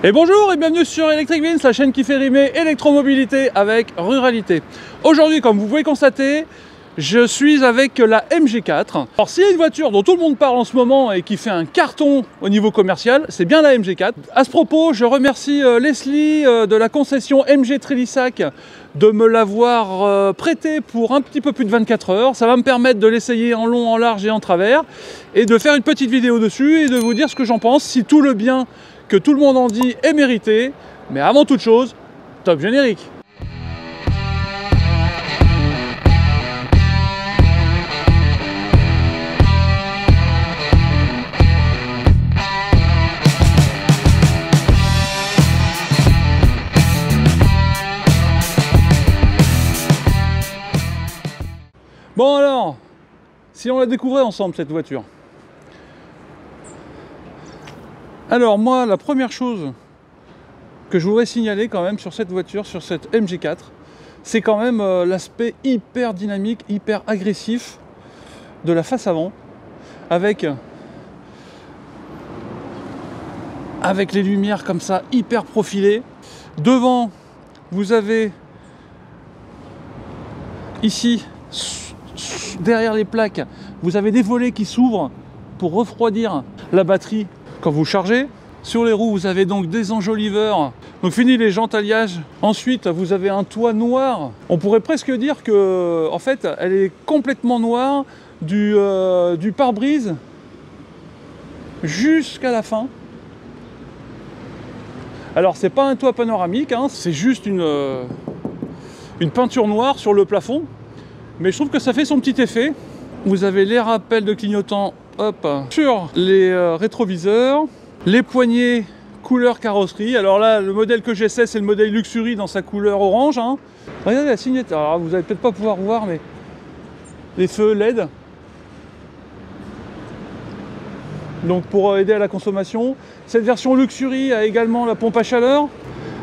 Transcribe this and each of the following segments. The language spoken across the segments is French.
Et bonjour et bienvenue sur Electric Beans, la chaîne qui fait rimer électromobilité avec ruralité. Aujourd'hui, comme vous pouvez constater, je suis avec la MG4. Alors s'il y a une voiture dont tout le monde parle en ce moment et qui fait un carton au niveau commercial, c'est bien la MG4. À ce propos, je remercie Leslie de la concession MG Trélissac de me l'avoir prêté pour un petit peu plus de 24 heures. Ça va me permettre de l'essayer en long, en large et en travers et de faire une petite vidéo dessus et de vous dire ce que j'en pense, si tout le bien que tout le monde en dit est mérité. Mais avant toute chose, top générique. Bon alors, si on la découvrait ensemble cette voiture. Alors moi, la première chose que je voudrais signaler quand même sur cette voiture, sur cette MG4, c'est quand même l'aspect hyper dynamique, hyper agressif de la face avant, avec les lumières comme ça, hyper profilées. Devant, vous avez ici, derrière les plaques, vous avez des volets qui s'ouvrent pour refroidir la batterie quand vous chargez. Sur les roues, vous avez donc des enjoliveurs. Donc fini les jantes alliage. Ensuite, vous avez un toit noir. On pourrait presque dire que, en fait, elle est complètement noire du pare-brise jusqu'à la fin. Alors, c'est pas un toit panoramique, hein, c'est juste une peinture noire sur le plafond. Mais je trouve que ça fait son petit effet. Vous avez les rappels de clignotants, hop, sur les rétroviseurs. Les poignées couleur carrosserie. Alors là, le modèle que j'essaie, c'est le modèle Luxury dans sa couleur orange. Hein. Regardez la signature. Alors, vous n'allez peut-être pas pouvoir voir, mais les feux LED. Donc pour aider à la consommation. Cette version Luxury a également la pompe à chaleur.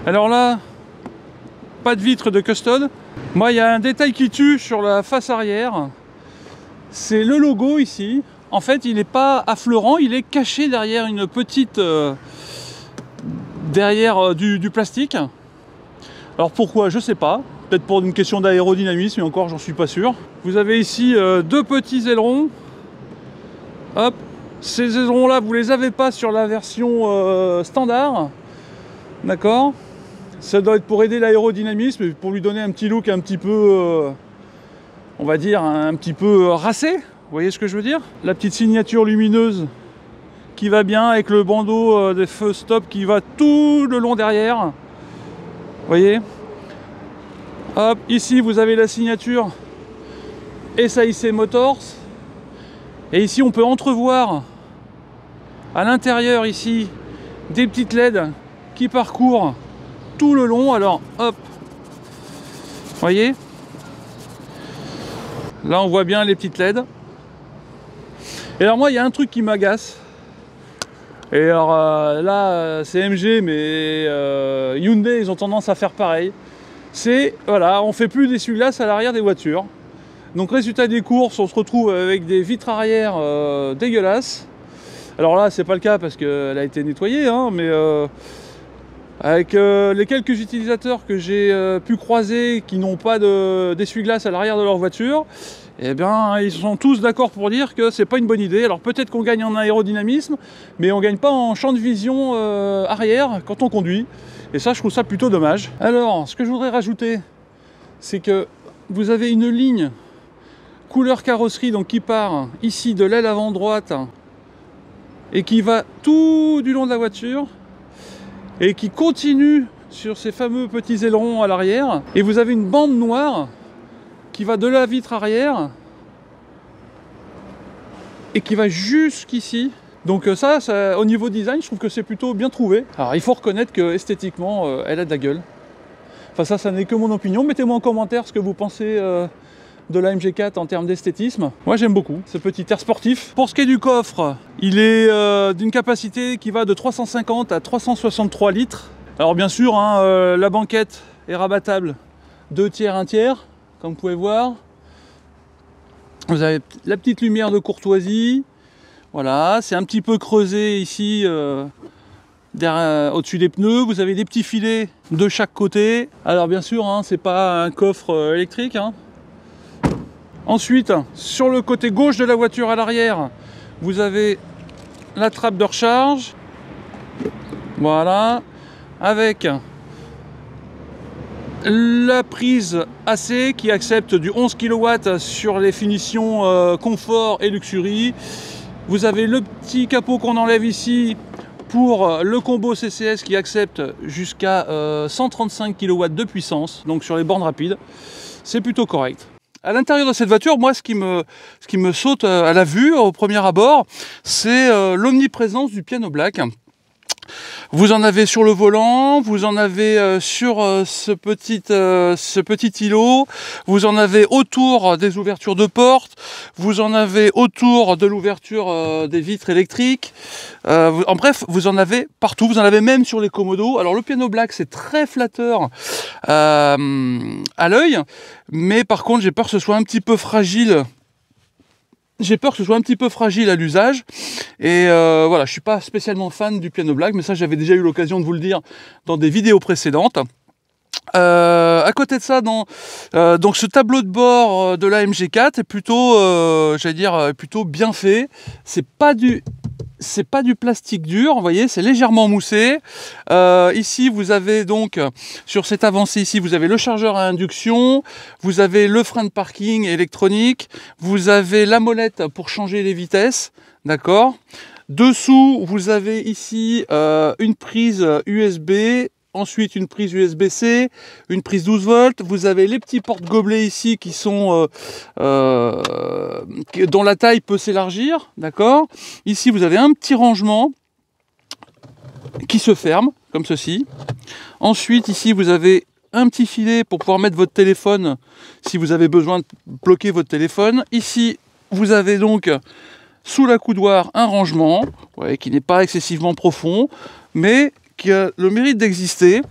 Alors là, pas de vitre de custode. Moi, il y a un détail qui tue sur la face arrière. C'est le logo ici. En fait, il n'est pas affleurant, il est caché derrière une petite... derrière du plastique. Alors pourquoi? Je sais pas. Peut-être pour une question d'aérodynamisme, mais encore, j'en suis pas sûr. Vous avez ici deux petits ailerons. Hop. Ces ailerons-là, vous les avez pas sur la version standard. D'accord? Ça doit être pour aider l'aérodynamisme et pour lui donner un petit look un petit peu... on va dire un petit peu racé. Vous voyez ce que je veux dire? La petite signature lumineuse qui va bien avec le bandeau des feux stop qui va tout le long derrière. Vous voyez? Hop, ici vous avez la signature SAIC Motors. Et ici on peut entrevoir à l'intérieur ici des petites LED qui parcourent tout le long. Alors hop, vous voyez? Là on voit bien les petites LED. Et alors moi il y a un truc qui m'agace. Et alors là c'est MG mais Hyundai ils ont tendance à faire pareil. C'est voilà, on fait plus d'essuie-glace à l'arrière des voitures. Donc résultat des courses, on se retrouve avec des vitres arrière dégueulasses. Alors là c'est pas le cas parce qu'elle a été nettoyée, hein, mais avec les quelques utilisateurs que j'ai pu croiser qui n'ont pas d'essuie-glace à l'arrière de leur voiture, eh bien, ils sont tous d'accord pour dire que c'est pas une bonne idée. Alors peut-être qu'on gagne en aérodynamisme, mais on gagne pas en champ de vision arrière quand on conduit. Et ça, je trouve ça plutôt dommage. Alors, ce que je voudrais rajouter, c'est que vous avez une ligne couleur carrosserie donc qui part ici de l'aile avant droite et qui va tout du long de la voiture et qui continue sur ces fameux petits ailerons à l'arrière. Et vous avez une bande noire qui va de la vitre arrière et qui va jusqu'ici. Donc ça, au niveau design, je trouve que c'est plutôt bien trouvé. Alors il faut reconnaître que esthétiquement, elle a de la gueule. Enfin ça n'est que mon opinion. Mettez-moi en commentaire ce que vous pensez de la MG4 en termes d'esthétisme. Moi j'aime beaucoup ce petit air sportif. Pour ce qui est du coffre, il est d'une capacité qui va de 350 à 363 litres. Alors bien sûr, hein, la banquette est rabattable 2 tiers, 1 tiers. Comme vous pouvez voir, vous avez la petite lumière de courtoisie. Voilà, c'est un petit peu creusé ici au-dessus des pneus. Vous avez des petits filets de chaque côté. Alors bien sûr, hein, c'est pas un coffre électrique. Hein. Ensuite, sur le côté gauche de la voiture à l'arrière, vous avez la trappe de recharge. Voilà. Avec la prise AC qui accepte du 11 kW sur les finitions confort et luxury. Vous avez le petit capot qu'on enlève ici pour le combo CCS qui accepte jusqu'à 135 kW de puissance, donc sur les bornes rapides. C'est plutôt correct. À l'intérieur de cette voiture, moi, ce qui me saute à la vue au premier abord, c'est l'omniprésence du piano black. Vous en avez sur le volant, vous en avez sur ce petit îlot, vous en avez autour des ouvertures de portes, vous en avez autour de l'ouverture des vitres électriques. En bref, vous en avez partout, vous en avez même sur les commodos. Alors le piano black, c'est très flatteur à l'œil, mais par contre, j'ai peur que ce soit un petit peu fragile. J'ai peur que ce soit un petit peu fragile à l'usage et voilà, je suis pas spécialement fan du piano black, mais ça j'avais déjà eu l'occasion de vous le dire dans des vidéos précédentes. À côté de ça, donc ce tableau de bord de la MG4 est plutôt, j'allais dire, plutôt bien fait. C'est pas du plastique dur, vous voyez, c'est légèrement moussé. Ici, vous avez donc, sur cette avancée ici, vous avez le chargeur à induction, vous avez le frein de parking électronique, vous avez la molette pour changer les vitesses, d'accord. Dessous, vous avez ici une prise USB, ensuite une prise USB-C, une prise 12 volts, vous avez les petits porte-gobelets ici qui sont dont la taille peut s'élargir, d'accord. Ici vous avez un petit rangement qui se ferme, comme ceci. Ensuite ici vous avez un petit filet pour pouvoir mettre votre téléphone si vous avez besoin de bloquer votre téléphone. Ici vous avez donc sous la coudoir un rangement, ouais, qui n'est pas excessivement profond, mais qui a le mérite d'exister.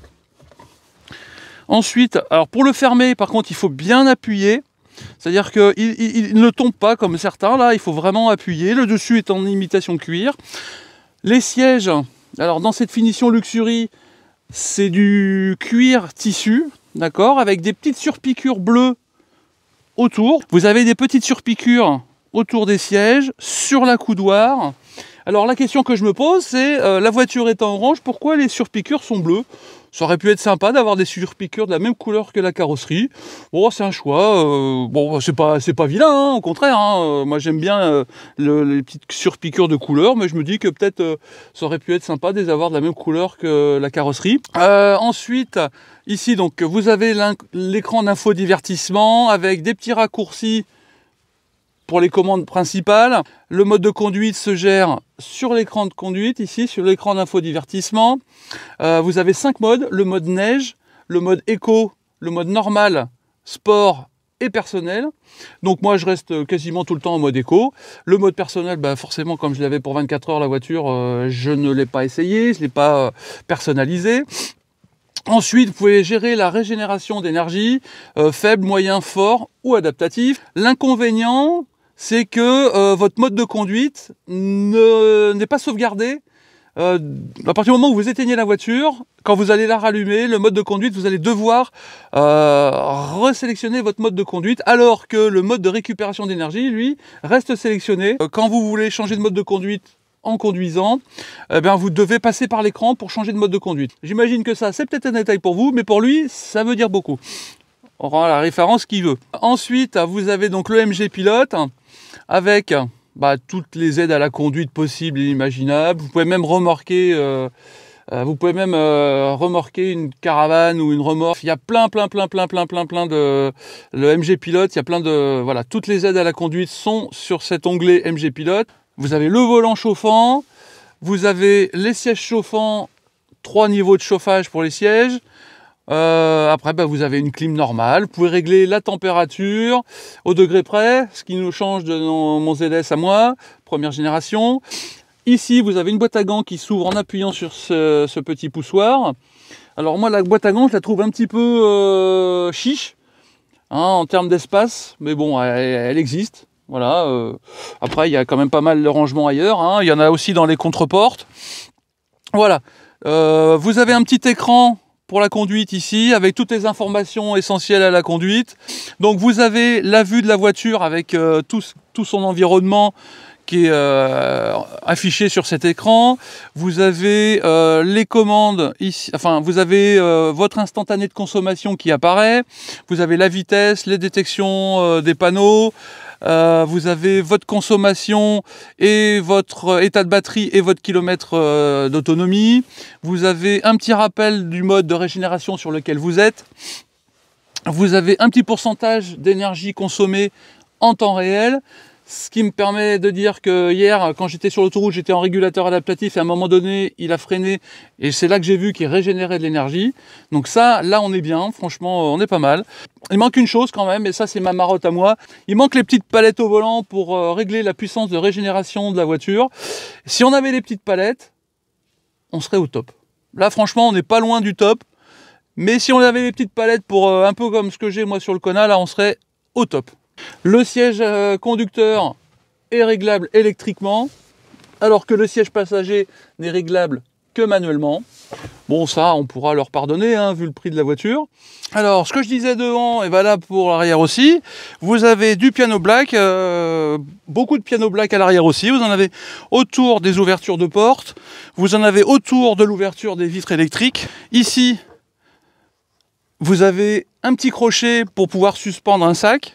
Ensuite, alors pour le fermer, par contre, il faut bien appuyer. C'est-à-dire qu'il ne tombe pas comme certains, là, il faut vraiment appuyer. Le dessus est en imitation cuir. Les sièges, alors dans cette finition luxury, c'est du cuir tissu, d'accord, avec des petites surpiqûres bleues autour. Vous avez des petites surpiqûres autour des sièges, sur la coudoir. Alors la question que je me pose, c'est la voiture étant orange, pourquoi les surpiqûres sont bleues? Ça aurait pu être sympa d'avoir des surpiqûres de la même couleur que la carrosserie. Bon, c'est un choix. Bon, c'est pas vilain, hein, au contraire. Hein. Moi, j'aime bien les petites surpiqûres de couleur, mais je me dis que peut-être ça aurait pu être sympa de les avoir de la même couleur que la carrosserie. Ensuite, ici, donc, vous avez l'écran d'infodivertissement avec des petits raccourcis pour les commandes principales. Le mode de conduite se gère sur l'écran de conduite, ici, sur l'écran d'infodivertissement. Vous avez 5 modes, le mode neige, le mode éco, le mode normal, sport et personnel. Donc moi, je reste quasiment tout le temps en mode éco. Le mode personnel, bah forcément, comme je l'avais pour 24 heures la voiture, je ne l'ai pas essayé, je ne l'ai pas personnalisé. Ensuite, vous pouvez gérer la régénération d'énergie, faible, moyen, fort ou adaptatif. L'inconvénient, c'est que votre mode de conduite n'est pas sauvegardé. À partir du moment où vous éteignez la voiture, quand vous allez la rallumer, le mode de conduite, vous allez devoir resélectionner votre mode de conduite, alors que le mode de récupération d'énergie, lui, reste sélectionné. Quand vous voulez changer de mode de conduite en conduisant, eh bien, vous devez passer par l'écran pour changer de mode de conduite. J'imagine que ça, c'est peut-être un détail pour vous, mais pour lui, ça veut dire beaucoup. On aura la référence qu'il veut. Ensuite, vous avez donc le MG Pilote, avec toutes les aides à la conduite possibles et imaginables. Vous pouvez même remorquer, une caravane ou une remorque. Il y a plein de... Le MG Pilote, il y a plein de... Voilà, toutes les aides à la conduite sont sur cet onglet MG Pilote. Vous avez le volant chauffant, vous avez les sièges chauffants, 3 niveaux de chauffage pour les sièges. Après, vous avez une clim normale. Vous pouvez régler la température au degré près, ce qui nous change de mon ZS à moi, première génération. Ici, vous avez une boîte à gants qui s'ouvre en appuyant sur ce petit poussoir. Alors moi, la boîte à gants, je la trouve un petit peu chiche, hein, en termes d'espace, mais bon, elle existe. Voilà. Après, il y a quand même pas mal de rangements ailleurs. Hein. Il y en a aussi dans les contreportes. Voilà. Vous avez un petit écran pour la conduite ici, avec toutes les informations essentielles à la conduite. Donc vous avez la vue de la voiture avec tout son environnement qui est affiché sur cet écran. Vous avez les commandes ici, enfin vous avez votre instantané de consommation qui apparaît. Vous avez la vitesse, les détections des panneaux. Vous avez votre consommation et votre état de batterie et votre kilomètre d'autonomie. Vous avez un petit rappel du mode de régénération sur lequel vous êtes. Vous avez un petit pourcentage d'énergie consommée en temps réel. Ce qui me permet de dire que hier, quand j'étais sur l'autoroute, j'étais en régulateur adaptatif et à un moment donné, il a freiné et c'est là que j'ai vu qu'il régénérait de l'énergie. Donc ça, là, on est bien. Franchement, on est pas mal. Il manque une chose quand même, et ça, c'est ma marotte à moi. Il manque les petites palettes au volant pour régler la puissance de régénération de la voiture. Si on avait les petites palettes, on serait au top. Là, franchement, on n'est pas loin du top. Mais si on avait les petites palettes pour un peu comme ce que j'ai moi sur le Kona, là, on serait au top. Le siège conducteur est réglable électriquement, alors que le siège passager n'est réglable que manuellement. Bon, ça, on pourra leur pardonner, hein, vu le prix de la voiture. Alors, ce que je disais devant est valable pour l'arrière aussi. Vous avez du piano black, beaucoup de piano black à l'arrière aussi. Vous en avez autour des ouvertures de portes. Vous en avez autour de l'ouverture des vitres électriques. Ici, vous avez un petit crochet pour pouvoir suspendre un sac,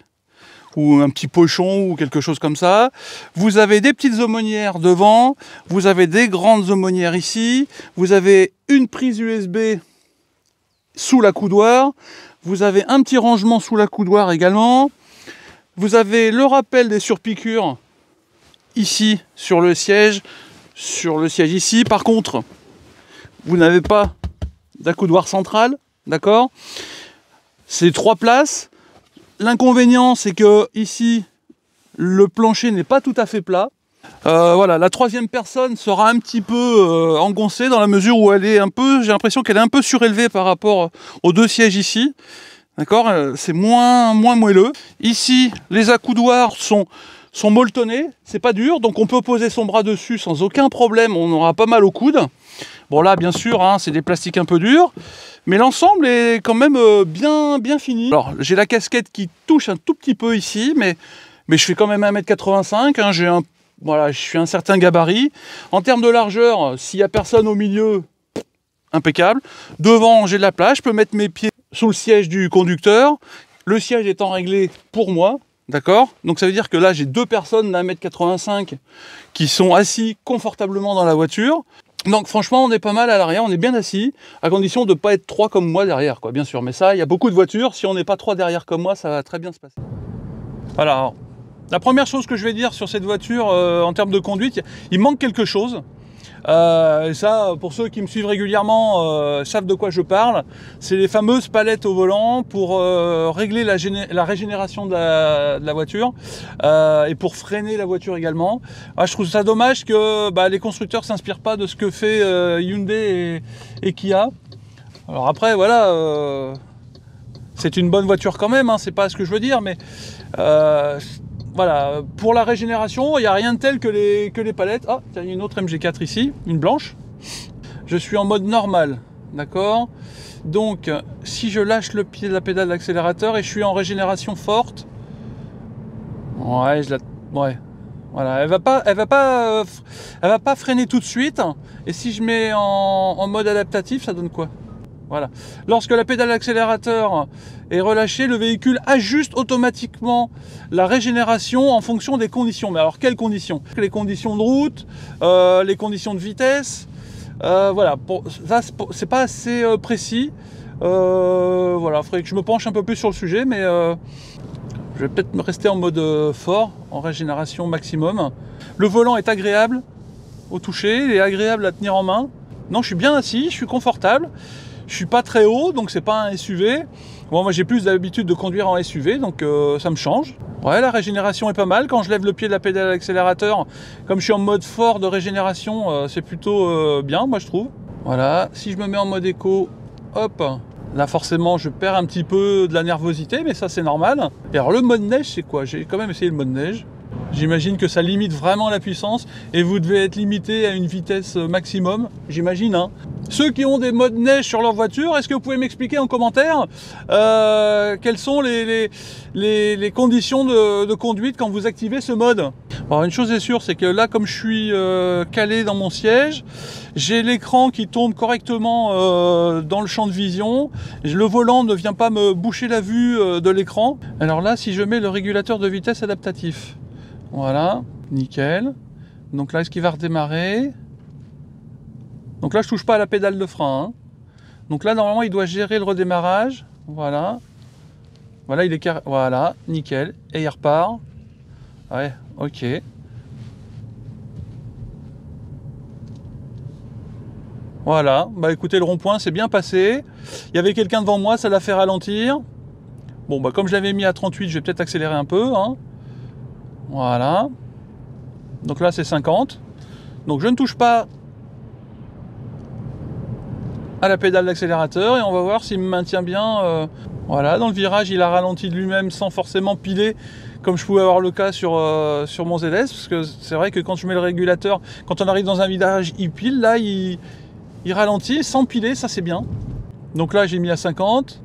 ou un petit pochon ou quelque chose comme ça. Vous avez des petites aumônières devant, vous avez des grandes aumônières ici, vous avez une prise USB sous la coudoir, vous avez un petit rangement sous la coudoir également, vous avez le rappel des surpiqûres ici sur le siège ici. Par contre, vous n'avez pas d'accoudoir central, d'accord? C'est 3 places. L'inconvénient, c'est que ici, le plancher n'est pas tout à fait plat. Voilà, la troisième personne sera un petit peu engoncée dans la mesure où elle est un peu, j'ai l'impression qu'elle est un peu surélevée par rapport aux 2 sièges ici. D'accord, c'est moins moelleux. Ici, les accoudoirs sont molletonnés, c'est pas dur, donc on peut poser son bras dessus sans aucun problème, on aura pas mal au coude. Bon là, bien sûr, hein, c'est des plastiques un peu durs. Mais l'ensemble est quand même bien fini. Alors, j'ai la casquette qui touche un tout petit peu ici, mais je fais quand même 1m85, hein, voilà, je suis un certain gabarit. En termes de largeur, s'il n'y a personne au milieu, impeccable. Devant, j'ai de la place, je peux mettre mes pieds sous le siège du conducteur. Le siège étant réglé pour moi, d'accord? Donc ça veut dire que là, j'ai 2 personnes d'1m85 qui sont assis confortablement dans la voiture. Donc franchement, on est pas mal à l'arrière, on est bien assis, à condition de ne pas être 3 comme moi derrière, quoi, bien sûr. Mais ça, il y a beaucoup de voitures, si on n'est pas 3 derrière comme moi, ça va très bien se passer. Voilà, alors, la première chose que je vais dire sur cette voiture, en termes de conduite, il manque quelque chose. Et ça, pour ceux qui me suivent régulièrement, savent de quoi je parle. C'est les fameuses palettes au volant pour régler la régénération de la voiture et pour freiner la voiture également. Je trouve ça dommage que les constructeurs ne s'inspirent pas de ce que fait Hyundai et Kia. Alors après, voilà, c'est une bonne voiture quand même, hein, c'est pas ce que je veux dire, mais voilà, pour la régénération, il n'y a rien de tel que les palettes. Ah, il y a une autre MG4 ici, une blanche. Je suis en mode normal, d'accord? Donc, si je lâche le pied de la pédale d'accélérateur et je suis en régénération forte, ouais, ouais, voilà, elle va pas freiner tout de suite. Et si je mets en mode adaptatif, ça donne quoi? Voilà. Lorsque la pédale d'accélérateur est relâchée, le véhicule ajuste automatiquement la régénération en fonction des conditions. Mais alors, quelles conditions? Les conditions de route, les conditions de vitesse. Voilà, ça, c'est pas assez précis. Voilà, il faudrait que je me penche un peu plus sur le sujet, mais je vais peut-être me rester en mode fort, en régénération maximum. Le volant est agréable au toucher, il est agréable à tenir en main. Non, je suis bien assis, je suis confortable. Je suis pas très haut, donc c'est pas un SUV. Bon, moi j'ai plus l'habitude de conduire en SUV, donc ça me change. Ouais, la régénération est pas mal. Quand je lève le pied de la pédale d'accélérateur, comme je suis en mode fort de régénération, c'est plutôt bien, moi je trouve. Voilà, si je me mets en mode éco, hop, là forcément je perds un petit peu de la nervosité, mais ça c'est normal. Et alors le mode neige, c'est quoi? J'ai quand même essayé le mode neige. J'imagine que ça limite vraiment la puissance et vous devez être limité à une vitesse maximum, j'imagine. Hein. Ceux qui ont des modes neige sur leur voiture, est-ce que vous pouvez m'expliquer en commentaire quelles sont les conditions de conduite quand vous activez ce mode? Alors une chose est sûre, c'est que là, comme je suis calé dans mon siège, j'ai l'écran qui tourne correctement dans le champ de vision. Le volant ne vient pas me boucher la vue de l'écran. Alors là, si je mets le régulateur de vitesse adaptatif, voilà, nickel. Donc là, est-ce qu'il va redémarrer? Donc là, je touche pas à la pédale de frein. Hein. Donc là, normalement, il doit gérer le redémarrage. Voilà. Voilà, il est carré. Voilà, nickel. Et il repart. Ouais, ok. Voilà. Bah écoutez, le rond-point, c'est bien passé. Il y avait quelqu'un devant moi, ça l'a fait ralentir. Bon, bah comme je l'avais mis à 38, je vais peut-être accélérer un peu. Hein. Voilà. Donc là, c'est 50. Donc je ne touche pas à la pédale d'accélérateur et on va voir s'il me maintient bien. Voilà, dans le virage, il a ralenti de lui-même sans forcément piler, comme je pouvais avoir le cas sur mon ZS, parce que c'est vrai que quand je mets le régulateur, quand on arrive dans un virage, il pile. Là, il ralentit sans piler, ça c'est bien. Donc là, j'ai mis à 50.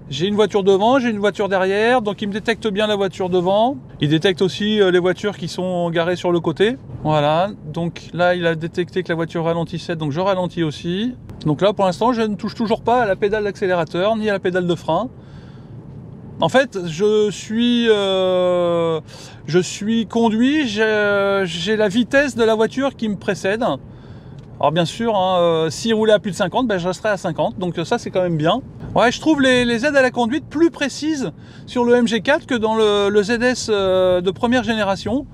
J'ai une voiture devant, j'ai une voiture derrière, donc il me détecte bien la voiture devant. Il détecte aussi les voitures qui sont garées sur le côté. Voilà, donc là il a détecté que la voiture ralentissait, donc je ralentis aussi. Donc là pour l'instant je ne touche toujours pas à la pédale d'accélérateur, ni à la pédale de frein. En fait, je suis conduit, j'ai la vitesse de la voiture qui me précède. Alors bien sûr, hein, s'il roulait à plus de 50, ben, je resterai à 50, donc ça c'est quand même bien. Ouais, je trouve les aides à la conduite plus précises sur le MG4 que dans le ZS de première génération.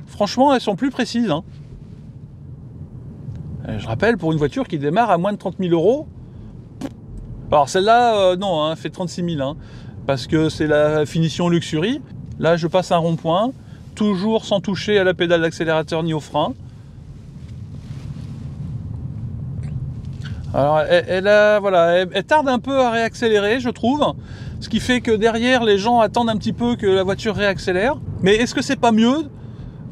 Franchement, elles sont plus précises. Hein. Je rappelle, pour une voiture qui démarre à moins de 30 000 €. Alors celle-là, non, hein, fait 36 000, hein, parce que c'est la finition Luxury. Là, je passe un rond-point, toujours sans toucher à la pédale d'accélérateur ni au frein. Alors, elle tarde un peu à réaccélérer, je trouve. Ce qui fait que derrière, les gens attendent un petit peu que la voiture réaccélère. Mais est-ce que c'est pas mieux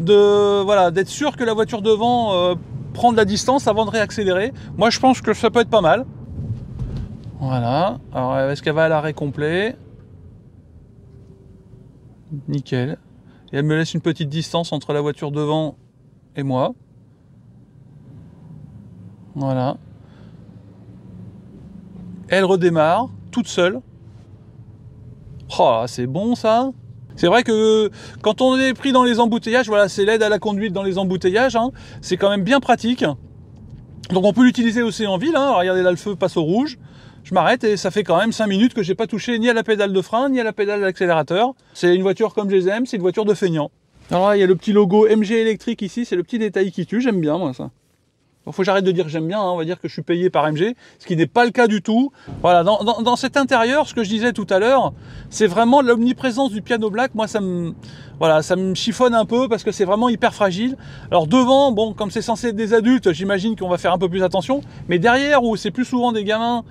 d'être sûr que la voiture devant prend de la distance avant de réaccélérer? Moi, je pense que ça peut être pas mal. Voilà. Alors, est-ce qu'elle va à l'arrêt complet? Nickel. Et elle me laisse une petite distance entre la voiture devant et moi. Voilà. Elle redémarre, toute seule. Oh, c'est bon ça. C'est vrai que quand on est pris dans les embouteillages, voilà, c'est l'aide à la conduite dans les embouteillages, hein, c'est quand même bien pratique. Donc on peut l'utiliser aussi en ville, hein. Regardez là, le feu passe au rouge. Je m'arrête et ça fait quand même 5 minutes que j'ai pas touché ni à la pédale de frein, ni à la pédale d'accélérateur. C'est une voiture comme je les aime, c'est une voiture de feignant. Alors là, il y a le petit logo MG électrique ici, c'est le petit détail qui tue, j'aime bien moi ça. Il faut que j'arrête de dire j'aime bien, hein, on va dire que je suis payé par MG, ce qui n'est pas le cas du tout. Voilà, dans cet intérieur, ce que je disais tout à l'heure, c'est vraiment l'omniprésence du piano black. Moi, ça me chiffonne un peu parce que c'est vraiment hyper fragile. Alors devant, bon, comme c'est censé être des adultes, j'imagine qu'on va faire un peu plus attention. Mais derrière, où c'est plus souvent des gamins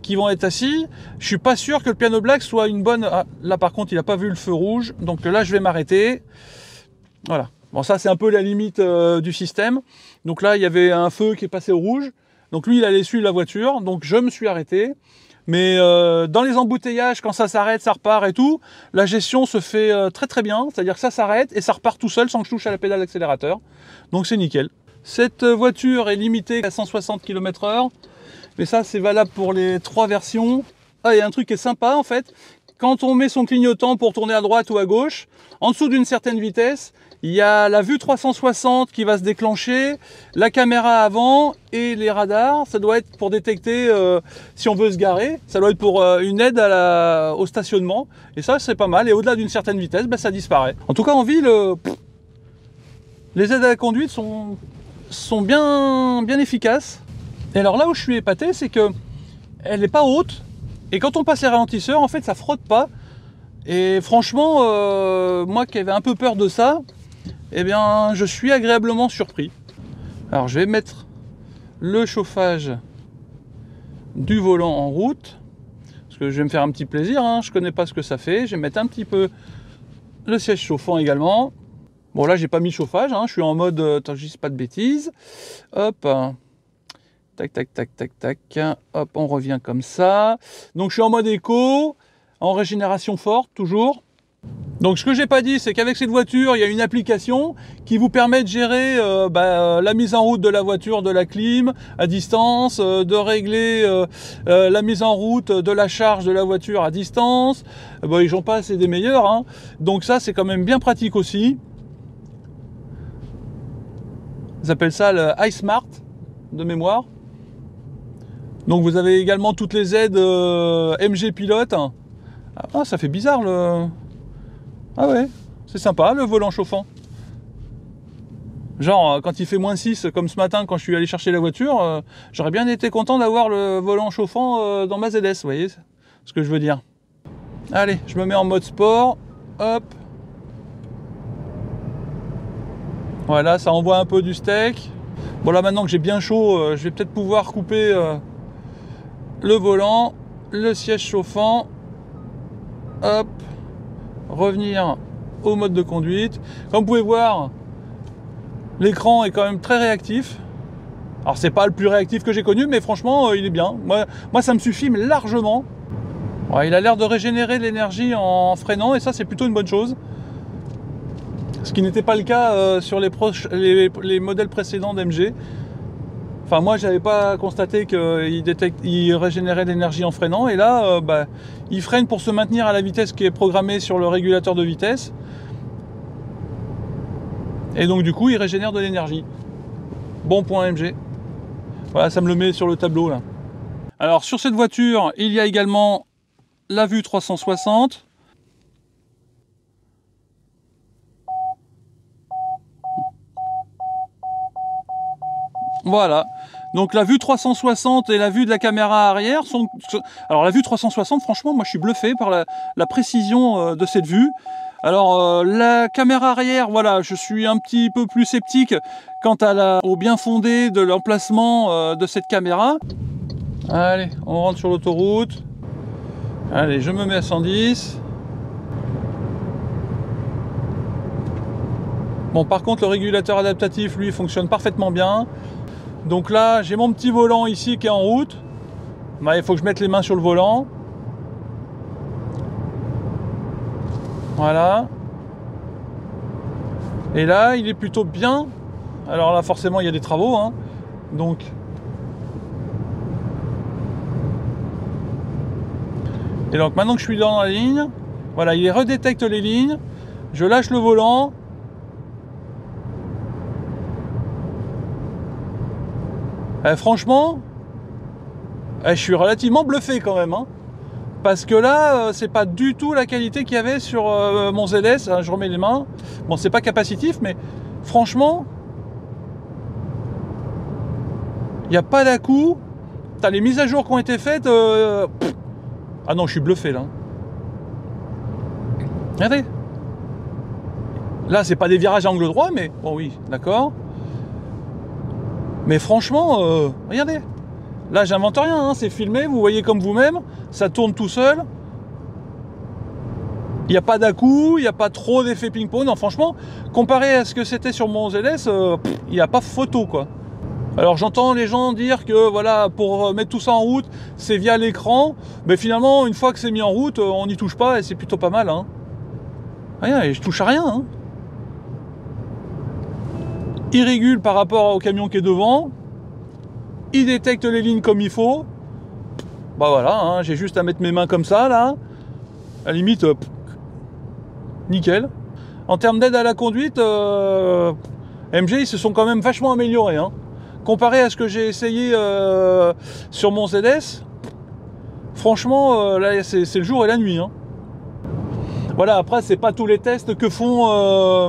qui vont être assis, je suis pas sûr que le piano black soit une bonne... Ah, là par contre, il n'a pas vu le feu rouge, donc là, je vais m'arrêter. Voilà. Bon, ça, c'est un peu la limite du système. Donc là, il y avait un feu qui est passé au rouge. Donc lui, il allait suivre la voiture. Donc je me suis arrêté. Mais dans les embouteillages, quand ça s'arrête, ça repart et tout, la gestion se fait très très bien. C'est-à-dire que ça s'arrête et ça repart tout seul sans que je touche à la pédale d'accélérateur. Donc c'est nickel. Cette voiture est limitée à 160 km/h. Mais ça, c'est valable pour les 3 versions. Ah, il y a un truc qui est sympa en fait. Quand on met son clignotant pour tourner à droite ou à gauche, en dessous d'une certaine vitesse, il y a la vue 360 qui va se déclencher, la caméra avant et les radars. Ça doit être pour détecter si on veut se garer. Ça doit être pour une aide au stationnement. Et ça, c'est pas mal. Et au-delà d'une certaine vitesse, ben, ça disparaît. En tout cas, en ville, les aides à la conduite sont bien efficaces. Et alors là où je suis épaté, c'est que elle n'est pas haute. Et quand on passe les ralentisseurs, en fait, ça frotte pas. Et franchement, moi qui avais un peu peur de ça, eh bien, je suis agréablement surpris. Alors, je vais mettre le chauffage du volant en route, parce que je vais me faire un petit plaisir, hein. Je connais pas ce que ça fait. Je vais mettre un petit peu le siège chauffant également. Bon là j'ai pas mis le chauffage, hein, je suis en mode, attends, je dis pas de bêtises. Hop, tac, tac, tac, tac, tac, hop, on revient comme ça. Donc je suis en mode éco, en régénération forte toujours. Donc ce que j'ai pas dit, c'est qu'avec cette voiture, il y a une application qui vous permet de gérer la mise en route de la voiture, de la clim à distance, de régler la mise en route de la charge de la voiture à distance. Bon, ils n'ont pas, c'est des meilleurs, hein. Donc ça, c'est quand même bien pratique aussi. Ils appellent ça le iSmart de mémoire. Donc vous avez également toutes les aides MG Pilote. Ah, ça fait bizarre le... Ah ouais, c'est sympa le volant chauffant. Genre quand il fait -6 comme ce matin quand je suis allé chercher la voiture, j'aurais bien été content d'avoir le volant chauffant dans ma ZS, vous voyez ce que je veux dire. Allez, je me mets en mode sport, hop. Voilà, ça envoie un peu du steak. Bon là maintenant que j'ai bien chaud, je vais peut-être pouvoir couper le volant, le siège chauffant, hop. Revenir au mode de conduite. Comme vous pouvez voir, l'écran est quand même très réactif. Alors c'est pas le plus réactif que j'ai connu, mais franchement il est bien. Moi ça me suffit mais largement. Ouais, il a l'air de régénérer l'énergie en freinant et ça c'est plutôt une bonne chose. Ce qui n'était pas le cas sur les modèles précédents d'MG. Enfin moi j'avais pas constaté qu'il régénérait l'énergie en freinant et là il freine pour se maintenir à la vitesse qui est programmée sur le régulateur de vitesse et donc du coup il régénère de l'énergie. Bon point MG. Voilà, ça me le met sur le tableau là. Alors sur cette voiture il y a également la vue 360. Voilà, donc la vue 360 et la vue de la caméra arrière sont... Alors la vue 360, franchement, moi je suis bluffé par la précision de cette vue. Alors la caméra arrière, voilà, je suis un petit peu plus sceptique quant au bien fondé de l'emplacement de cette caméra. Allez, on rentre sur l'autoroute. Allez, je me mets à 110. Bon, par contre, le régulateur adaptatif, lui, fonctionne parfaitement bien. Donc là, j'ai mon petit volant ici qui est en route. Il faut que je mette les mains sur le volant. Voilà. Et là, il est plutôt bien. Alors là, forcément, il y a des travaux, hein. Donc... Et donc, maintenant que je suis dans la ligne, voilà, il redétecte les lignes. Je lâche le volant. Franchement, je suis relativement bluffé quand même, hein, parce que là, c'est pas du tout la qualité qu'il y avait sur mon ZS. Hein, je remets les mains. Bon, c'est pas capacitif, mais franchement, il n'y a pas d'à-coup. T'as les mises à jour qui ont été faites. Ah non, je suis bluffé là. Regardez. Là, c'est pas des virages à angle droit, mais bon, oui, d'accord. Mais franchement, regardez, là j'invente rien, hein, c'est filmé, vous voyez comme vous-même, ça tourne tout seul. Il n'y a pas d'à-coup, il n'y a pas trop d'effet ping-pong. Non, franchement, comparé à ce que c'était sur mon ZS, il n'y a pas photo, quoi. Alors j'entends les gens dire que voilà, pour mettre tout ça en route, c'est via l'écran. Mais finalement, une fois que c'est mis en route, on n'y touche pas et c'est plutôt pas mal. Hein. Rien, et je touche à rien. Hein. Il régule par rapport au camion qui est devant, il détecte les lignes comme il faut. Bah voilà, hein, j'ai juste à mettre mes mains comme ça là, à la limite, nickel. En termes d'aide à la conduite, MG ils se sont quand même vachement améliorés. Hein. Comparé à ce que j'ai essayé sur mon ZS, franchement là c'est le jour et la nuit. Hein. Voilà, après c'est pas tous les tests que font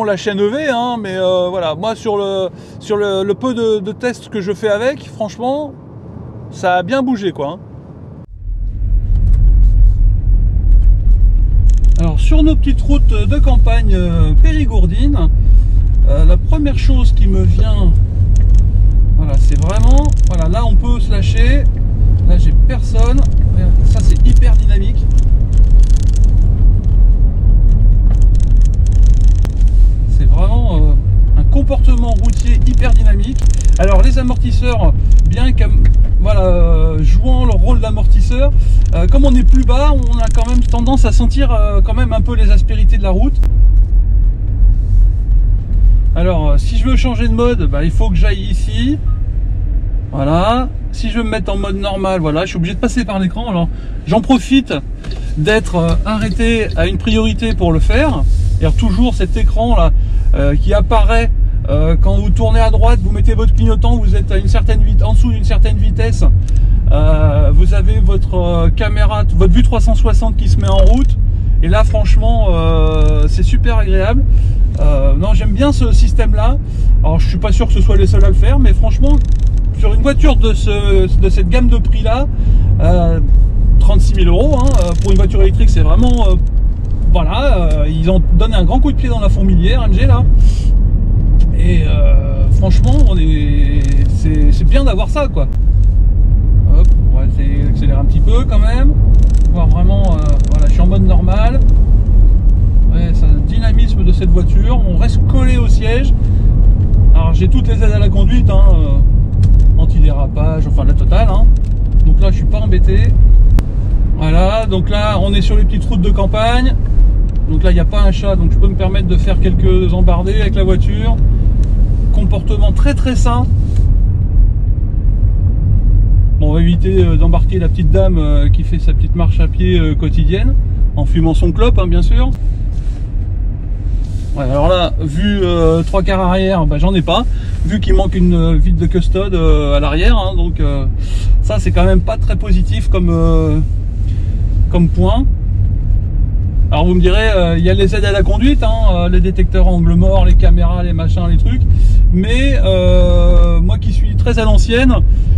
la chaîne EV, hein, mais voilà, moi sur le peu de tests que je fais avec, franchement, ça a bien bougé quoi. Hein. Alors sur nos petites routes de campagne périgourdines, la première chose qui me vient, voilà, c'est vraiment, voilà, là on peut se lâcher, là j'ai personne, ça c'est hyper dynamique. les amortisseurs, bien que voilà, jouant le rôle d'amortisseur, comme on est plus bas, on a quand même tendance à sentir quand même un peu les aspérités de la route. Alors si je veux changer de mode, bah, il faut que j'aille ici. Voilà, si je veux me mettre en mode normal, voilà, je suis obligé de passer par l'écran. Alors j'en profite d'être arrêté à une priorité pour le faire. Il y a toujours cet écran là qui apparaît quand vous tournez à droite, vous mettez votre clignotant, vous êtes à une certaine vitesse, en dessous d'une certaine vitesse, vous avez votre caméra, votre vue 360 qui se met en route. Et là franchement c'est super agréable. Non, j'aime bien ce système là. Alors je suis pas sûr que ce soit les seuls à le faire, mais franchement sur une voiture de cette gamme de prix là, 36 000 €, hein, pour une voiture électrique, c'est vraiment voilà, ils ont donné un grand coup de pied dans la fourmilière MG là. Et franchement c'est bien d'avoir ça quoi. Hop, on va essayer d'accélérer un petit peu quand même, voir vraiment voilà, je suis en mode normal. Ouais, c'est le dynamisme de cette voiture, on reste collé au siège. Alors j'ai toutes les aides à la conduite, hein, anti-dérapage, enfin la totale, hein. Donc là je suis pas embêté. Voilà, donc là on est sur les petites routes de campagne. Donc là il n'y a pas un chat, donc je peux me permettre de faire quelques embardées avec la voiture. Comportement très très sain. Bon, on va éviter d'embarquer la petite dame qui fait sa petite marche à pied quotidienne, en fumant son clope, hein, bien sûr. Ouais, alors là, vu 3/4 arrière, bah, j'en ai pas, vu qu'il manque une vitre de custode à l'arrière, hein, donc ça c'est quand même pas très positif comme point. Alors vous me direz, il y a les aides à la conduite, hein, les détecteurs angle mort, les caméras, les machins, les trucs, mais moi qui suis très à l'ancienne,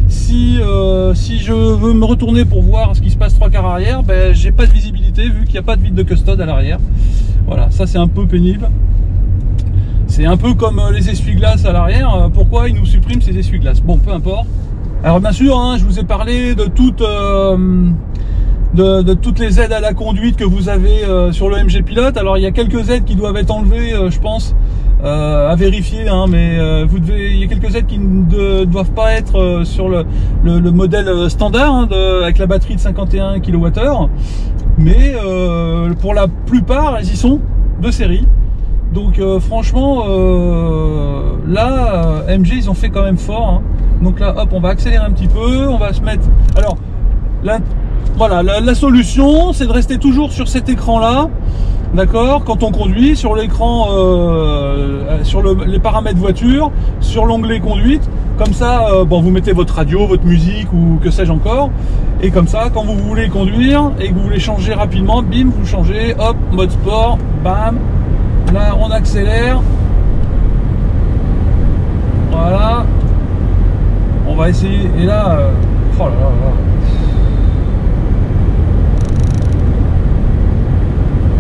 si je veux me retourner pour voir ce qui se passe 3/4 arrière, ben, j'ai pas de visibilité vu qu'il n'y a pas de vitre de custode à l'arrière. Voilà, ça c'est un peu pénible. C'est un peu comme les essuie-glaces à l'arrière. Pourquoi ils nous suppriment ces essuie-glaces? Bon, peu importe. Alors bien sûr, hein, je vous ai parlé de toutes les aides à la conduite que vous avez sur le MG Pilote. Alors il y a quelques aides qui doivent être enlevées, je pense, à vérifier, hein, mais il y a quelques aides qui ne doivent pas être sur le modèle standard, hein, avec la batterie de 51 kWh. Mais pour la plupart, elles y sont de série. Donc franchement, là, MG, ils ont fait quand même fort, hein. Donc là, hop, on va accélérer un petit peu, on va se mettre... Alors, là, voilà, la solution, c'est de rester toujours sur cet écran-là, d'accord, quand on conduit, sur l'écran, sur les paramètres voiture, sur l'onglet conduite. Comme ça, bon, vous mettez votre radio, votre musique ou que sais-je encore. Et comme ça, quand vous voulez conduire et que vous voulez changer rapidement, bim, vous changez, hop, mode sport, bam. Là, on accélère. Voilà. On va essayer. Et là, oh là là là.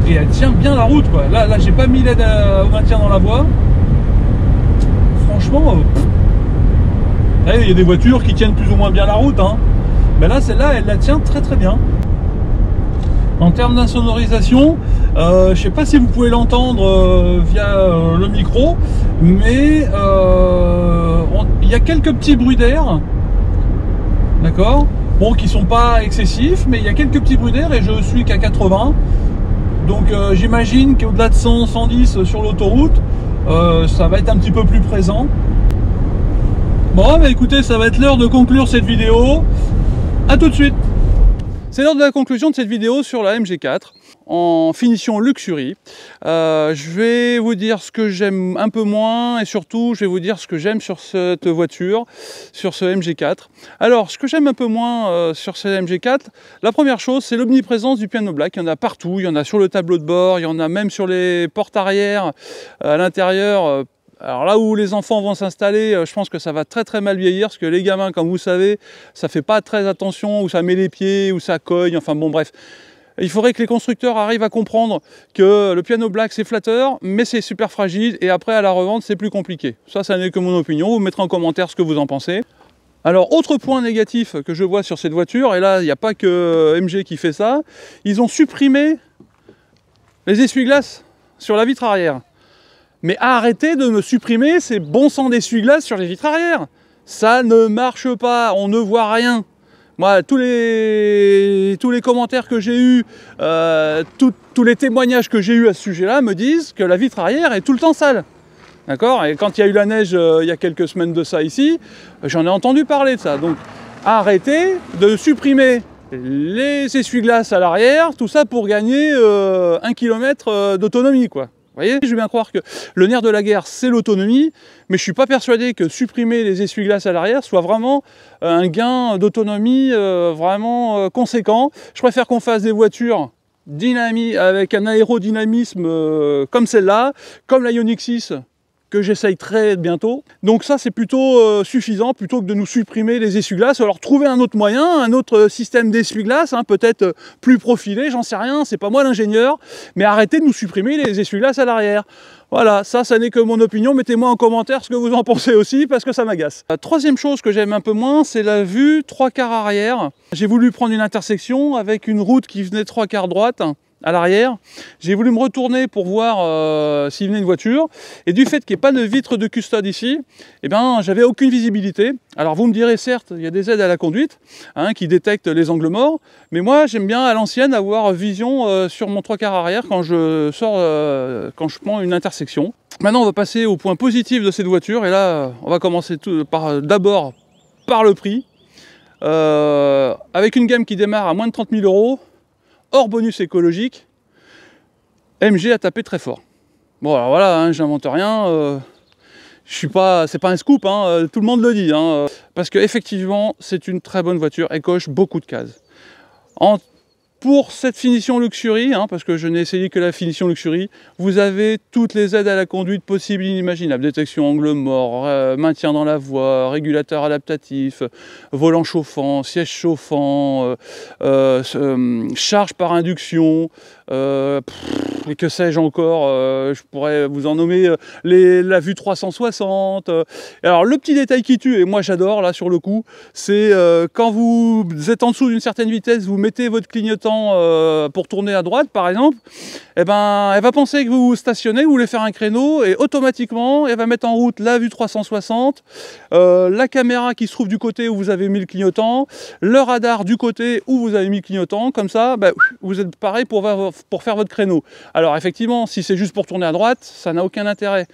Et elle tient bien la route, quoi. Là, j'ai pas mis l'aide au maintien dans la voie. Franchement, il y a des voitures qui tiennent plus ou moins bien la route, hein. Mais là, celle-là, elle la tient très très bien. En termes d'insonorisation, je sais pas si vous pouvez l'entendre via le micro, mais il y a quelques petits bruits d'air, d'accord, bon, qui sont pas excessifs, mais il y a quelques petits bruits d'air et je suis qu'à 80, donc j'imagine qu'au-delà de 100, 110 sur l'autoroute, ça va être un petit peu plus présent. Bon, bah écoutez, ça va être l'heure de conclure cette vidéo. À tout de suite. C'est l'heure de la conclusion de cette vidéo sur la MG4 en finition Luxury. Je vais vous dire ce que j'aime un peu moins et surtout je vais vous dire ce que j'aime sur cette voiture, sur ce MG4. Alors ce que j'aime un peu moins sur ce MG4, la première chose c'est l'omniprésence du piano black. Il y en a partout, il y en a sur le tableau de bord, il y en a même sur les portes arrière, à l'intérieur. Alors là où les enfants vont s'installer, je pense que ça va très très mal vieillir, parce que les gamins, comme vous savez, ça fait pas très attention, où ça met les pieds, où ça cogne, enfin bon bref. Il faudrait que les constructeurs arrivent à comprendre que le piano black c'est flatteur, mais c'est super fragile, et après à la revente c'est plus compliqué. Ça n'est que mon opinion, vous mettrez en commentaire ce que vous en pensez. Alors autre point négatif que je vois sur cette voiture, et là il n'y a pas que MG qui fait ça, ils ont supprimé les essuie-glaces sur la vitre arrière. Mais arrêtez de me supprimer ces bons sens d'essuie-glaces sur les vitres arrière. Ça ne marche pas, on ne voit rien. Moi, tous les commentaires que j'ai eus, tous les témoignages que j'ai eus à ce sujet-là me disent que la vitre arrière est tout le temps sale. D'accord? Et quand il y a eu la neige il y a quelques semaines de ça ici, j'en ai entendu parler de ça. Donc arrêtez de supprimer les essuie-glaces à l'arrière, tout ça pour gagner 1 km d'autonomie, quoi. Vous voyez, je veux bien croire que le nerf de la guerre, c'est l'autonomie, mais je ne suis pas persuadé que supprimer les essuie-glaces à l'arrière soit vraiment un gain d'autonomie vraiment conséquent. Je préfère qu'on fasse des voitures avec un aérodynamisme comme celle-là, comme la Ioniq 6, que j'essaye très bientôt. Donc ça, c'est plutôt suffisant, plutôt que de nous supprimer les essuie-glaces. Alors trouver un autre moyen, un autre système d'essuie-glaces, hein, peut-être plus profilé, j'en sais rien, c'est pas moi l'ingénieur, mais arrêtez de nous supprimer les essuie-glaces à l'arrière. Voilà, ça n'est que mon opinion, mettez-moi en commentaire ce que vous en pensez aussi, parce que ça m'agace. La troisième chose que j'aime un peu moins, c'est la vue 3/4 arrière. J'ai voulu prendre une intersection avec une route qui venait 3/4 droite, à l'arrière. J'ai voulu me retourner pour voir s'il venait une voiture, et du fait qu'il n'y ait pas de vitre de custode ici, eh ben, j'avais aucune visibilité. Alors vous me direz, certes, il y a des aides à la conduite hein, qui détectent les angles morts, mais moi j'aime bien à l'ancienne avoir vision sur mon 3/4 arrière quand je sors, quand je prends une intersection. Maintenant on va passer au point positif de cette voiture, et là on va commencer d'abord par le prix. Avec une gamme qui démarre à moins de 30 000 €, hors bonus écologique, MG a tapé très fort. Bon alors voilà, hein, j'invente rien, c'est pas un scoop, hein, tout le monde le dit, hein, parce qu'effectivement c'est une très bonne voiture, elle coche beaucoup de cases. Pour cette finition luxury, hein, parce que je n'ai essayé que la finition luxury, vous avez toutes les aides à la conduite possibles et inimaginables. Détection angle mort, maintien dans la voie, régulateur adaptatif, volant chauffant, siège chauffant, charge par induction, et que sais-je encore, je pourrais vous en nommer la vue 360. Alors le petit détail qui tue, et moi j'adore là sur le coup, c'est quand vous êtes en dessous d'une certaine vitesse, vous mettez votre clignotant pour tourner à droite par exemple, et ben, elle va penser que vous stationnez, vous voulez faire un créneau, et automatiquement elle va mettre en route la vue 360, la caméra qui se trouve du côté où vous avez mis le clignotant, le radar du côté où vous avez mis le clignotant, comme ça bah, vous êtes pareil pour faire votre créneau. Alors effectivement, si c'est juste pour tourner à droite, ça n'a aucun intérêt,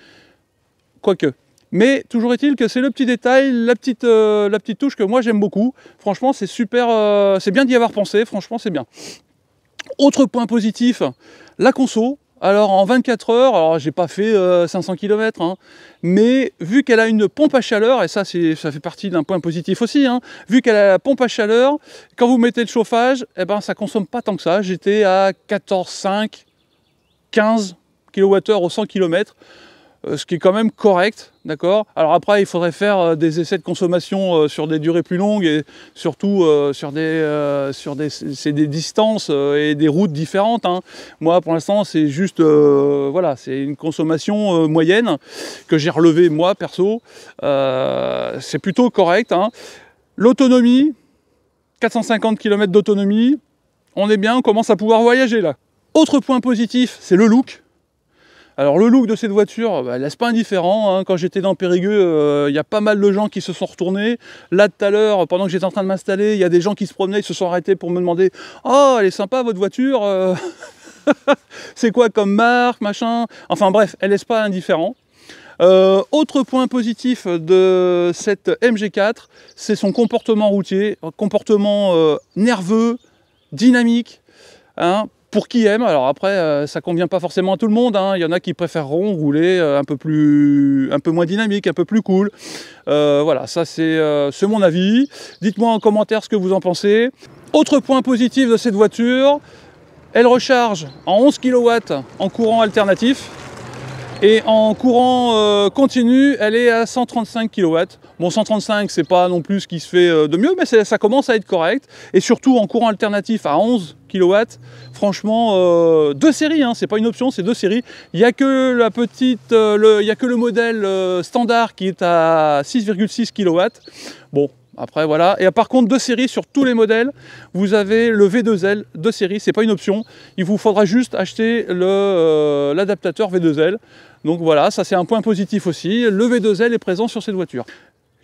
quoique. Mais toujours est-il que c'est le petit détail, la petite touche que moi j'aime beaucoup. Franchement, c'est super, c'est bien d'y avoir pensé, franchement c'est bien. Autre point positif, la conso. Alors en 24 heures, alors j'ai pas fait 500 km, hein, mais vu qu'elle a une pompe à chaleur, et ça fait partie d'un point positif aussi, hein, vu qu'elle a la pompe à chaleur, quand vous mettez le chauffage, eh ben, ça consomme pas tant que ça. J'étais à 14,5, 15 kWh au 100 km. Ce qui est quand même correct, d'accord. Alors après, il faudrait faire des essais de consommation sur des durées plus longues et surtout sur des distances et des routes différentes, hein. Moi, pour l'instant, c'est juste, voilà, c'est une consommation moyenne que j'ai relevée moi, perso. C'est plutôt correct, hein. L'autonomie, 450 km d'autonomie, on est bien, on commence à pouvoir voyager là. Autre point positif, c'est le look. Alors le look de cette voiture, bah, elle laisse pas indifférent, hein. Quand j'étais dans Périgueux, y a pas mal de gens qui se sont retournés. Là tout à l'heure, pendant que j'étais en train de m'installer, il y a des gens qui se promenaient, ils se sont arrêtés pour me demander « Oh, elle est sympa votre voiture, c'est quoi comme marque, machin ?» Enfin bref, elle laisse pas indifférent. Autre point positif de cette MG4, c'est son comportement routier, comportement nerveux, dynamique, hein. Pour qui aime, alors après ça convient pas forcément à tout le monde, hein. Il y en a qui préféreront rouler un peu moins dynamique, un peu plus cool. Voilà, ça c'est mon avis. Dites-moi en commentaire ce que vous en pensez. Autre point positif de cette voiture, elle recharge en 11 kW en courant alternatif. Et en courant continu, elle est à 135 kW. Bon, 135, c'est pas non plus ce qui se fait de mieux, mais ça commence à être correct. Et surtout en courant alternatif à 11 kW, franchement, deux séries, hein, c'est pas une option, c'est deux séries. Il n'y a que le modèle standard qui est à 6,6 kW. Bon. Après voilà, et par contre deux séries sur tous les modèles, vous avez le V2L, deux séries, c'est pas une option, il vous faudra juste acheter l'adaptateur V2L. Donc voilà, ça c'est un point positif aussi, le V2L est présent sur cette voiture.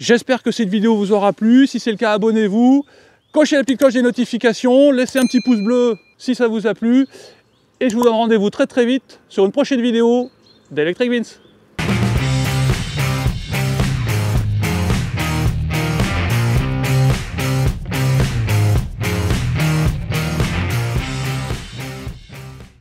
J'espère que cette vidéo vous aura plu. Si c'est le cas, abonnez-vous. Cochez la petite cloche des notifications. Laissez un petit pouce bleu si ça vous a plu. Et je vous donne rendez-vous très vite sur une prochaine vidéo d'Electric Vince.